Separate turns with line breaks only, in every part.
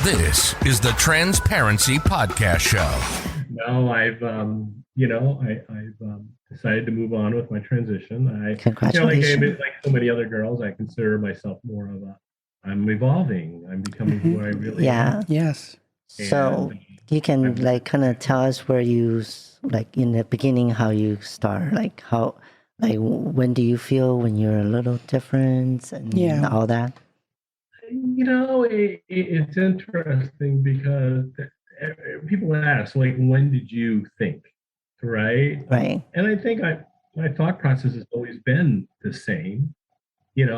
This is the Transparency Podcast Show.
No, I've decided to move on with my transition.
Congratulations.
Like so many other girls, I consider myself more of I'm evolving. I'm becoming who I really am.
Yes.
So you can kind of tell us where you, in the beginning, how you start, when do you feel when you're a little different and all that?
It's interesting because people ask, when did you think, right?
Right.
And I think my thought process has always been the same. It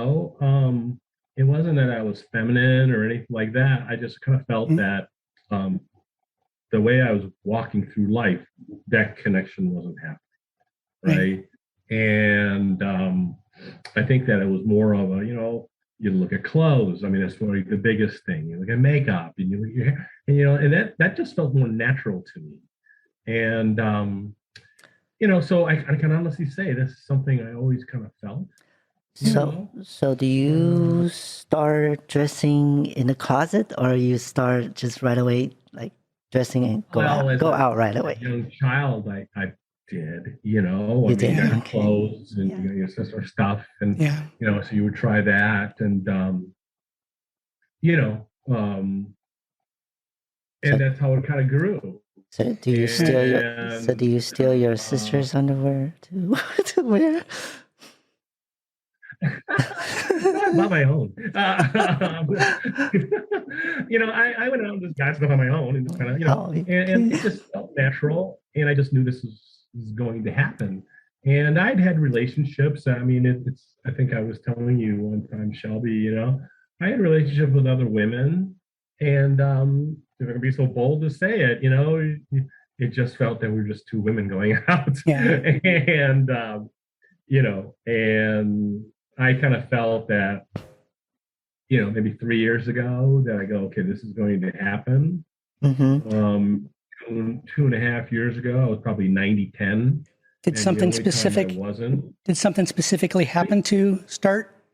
wasn't that I was feminine or anything like that. I just kind of felt that the way I was walking through life, that connection wasn't happening, right? And I think that it was more of you look at clothes. I mean, that's probably the biggest thing. You look at makeup, and you look at your hair, and that just felt more natural to me. And so I can honestly say this is something I always kind of felt.
So do you start dressing in the closet, or you start just right away, dressing and go out right away?
As a young child, I did,
Okay.
clothes and your sister stuff, and so you would try that, and and that's how it kind of grew.
So do you steal your sister's underwear to wear?
Not my own. I went out and just got stuff on my own and just kind of, and it just felt natural, and I just knew this was going to happen. And I'd had relationships. I mean, I think I was telling you one time, Shelbe, I had relationships with other women, and if I can be so bold to say it, it just felt that we were just two women going out. And, and I kind of felt that, maybe 3 years ago that I go, okay, this is going to happen. 2.5 years ago, I was probably 90-10.
Did something specifically happen to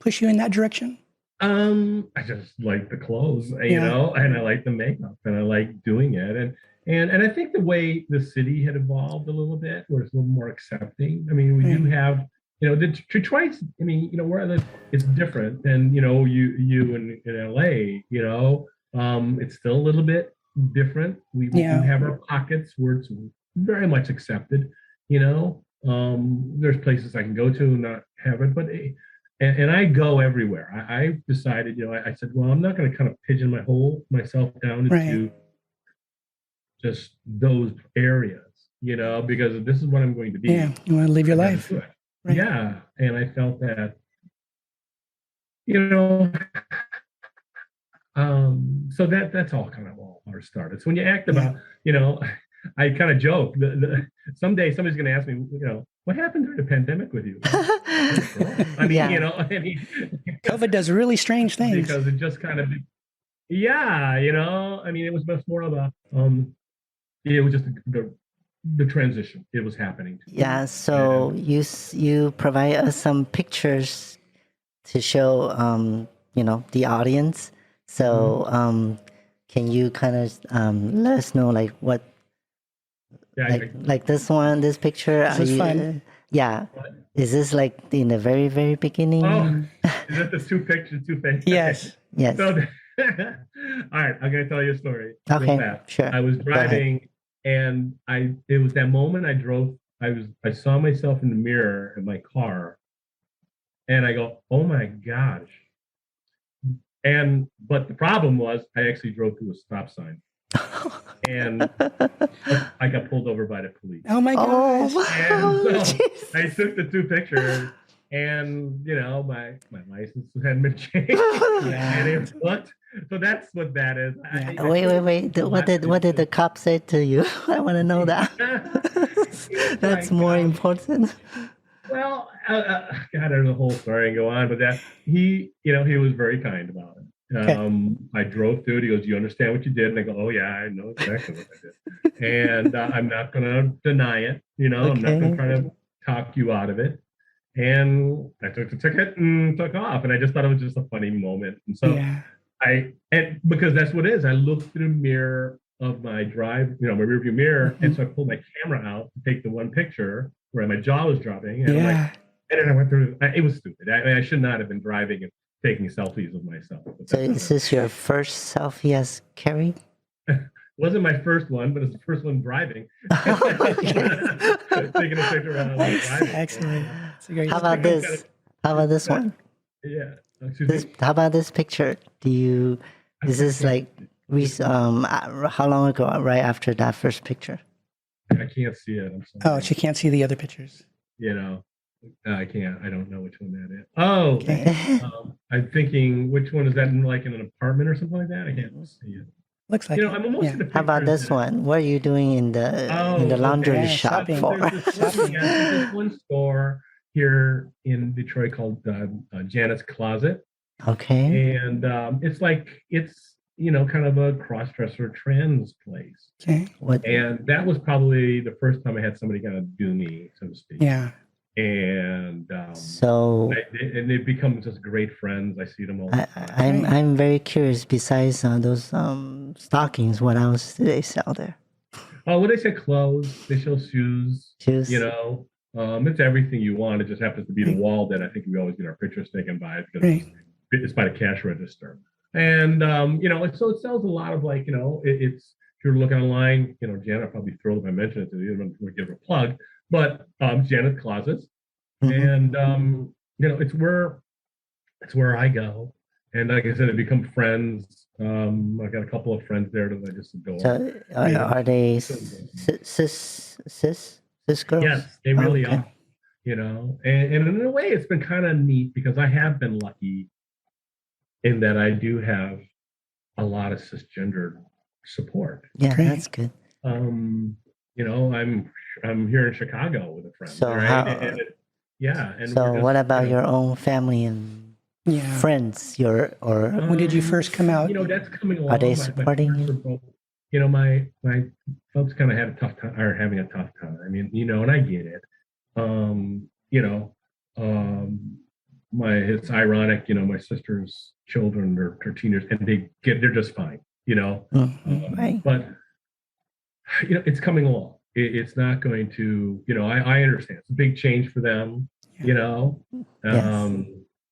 push you in that direction?
I just like the clothes, and I like the makeup, and I like doing it. And I think the way the city had evolved a little bit, where it's a little more accepting. I mean, we do have, Detroit's, where I live, it's different than, you in LA, it's still a little bit different. We do have our pockets where it's very much accepted, there's places I can go to and not have it, but and I go everywhere. I decided, I said, well, I'm not going to kind of pigeonhole myself down into just those areas, because this is what I'm going to be.
Yeah, you want to live your life.
Right. Yeah, and I felt that, so that's all kind of all our started. So when you act about, I kind of joke. Someday somebody's going to ask me, what happened during the pandemic with you? I mean,
COVID does really strange things.
Because it just kind of, I mean, it was much more of a, it was just the transition. It was happening.
Yeah. So you provide us some pictures to show, the audience. So can you kind of let us know what? Like this one, this picture.
This is fun.
Yeah. Is this in the very, very beginning?
Oh, is that the two pictures, two faces?
Yes.
Yes.
So, all right, I'm going to tell you a story.
Okay, sure.
I was driving, and it was that moment I drove. I saw myself in the mirror in my car, and I go, oh my gosh. But the problem was I actually drove through a stop sign. And I got pulled over by the police.
Oh my gosh.
And so I took the two pictures, and my license hadn't been changed. And it looked. So that's what that is.
Wait. What did the cop say to you? I want to know that. That's more important.
Well, there's a whole story and go on, but that he was very kind about it. I drove through it. He goes, "You understand what you did?" And I go, "Oh yeah, I know exactly what I did." And I'm not going to deny it. I'm not going to try to talk you out of it. And I took the ticket and took off. And I just thought it was just a funny moment. And so And because that's what it is. I looked through the mirror of my drive, my rearview mirror, and so I pulled my camera out to take the one picture where my jaw was dropping, and I'm like, and then I went through. It was stupid. I should not have been driving and taking selfies of myself.
So is this your first selfie as Carrie?
Wasn't my first one, but it's the first one driving. Taking a picture while I was driving.
Excellent.
How about this? How about this one?
Yeah.
How about this picture? Is this like how long ago? Right after that first picture?
I can't see it. I'm sorry.
Oh, she can't see the other pictures.
I can't. I don't know which one that is. Oh,
Okay.
I'm thinking, which one is that? In an apartment or something like that? I can't see it.
Looks like
I'm almost in the
How about this one? What are you doing in the laundry shop for?
There's this one store here in Detroit called Janet's Closet.
Okay.
And it's kind of a cross-dresser trans place.
Okay.
And that was probably the first time I had somebody kind of do me, so to speak.
Yeah.
And and they've become just great friends. I see them all the time.
I'm very curious. Besides those stockings, what else do they sell there?
Oh, well, they sell clothes. They sell shoes.
Shoes.
It's everything you want. It just happens to be the wall that I think we always get our pictures taken by because it's by the cash register. And so it sells a lot of it's if you're looking online, Janet probably thrilled if I mentioned it to you. I'm going to give her a plug. But Janet's Closets, and it's where I go, and like I said, I become friends. I've got a couple of friends there that I just adore.
So are they cis girls?
Yes, they really are. And in a way, it's been kind of neat because I have been lucky in that I do have a lot of cisgender support.
Yeah, that's good.
I'm here in Chicago with a friend.
So
right?
So what about your own family and friends?
When did you first come out?
That's coming along.
Are they supporting you?
My folks kind of had a tough time, are having a tough time. I mean, and I get it. It's ironic. My sister's children are teenagers, and they're just fine.
Right.
But it's coming along. It's not going to, I understand. It's a big change for them, and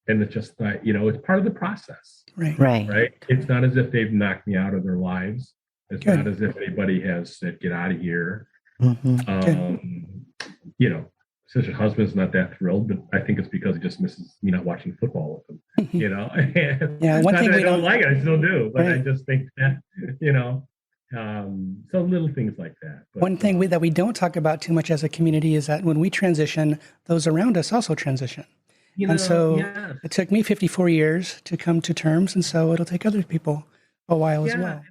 it's just that, it's part of the process.
Right.
It's not as if they've knocked me out of their lives. It's not as if anybody has said, get out of here. Sister's husband's not that thrilled, but I think it's because he just misses me not watching football with him,
one thing we
don't like it, I still do, but I just think that, so little things like that. But,
one thing that we don't talk about too much as a community is that when we transition, those around us also transition. It took me 54 years to come to terms, and so it'll take other people a while as well.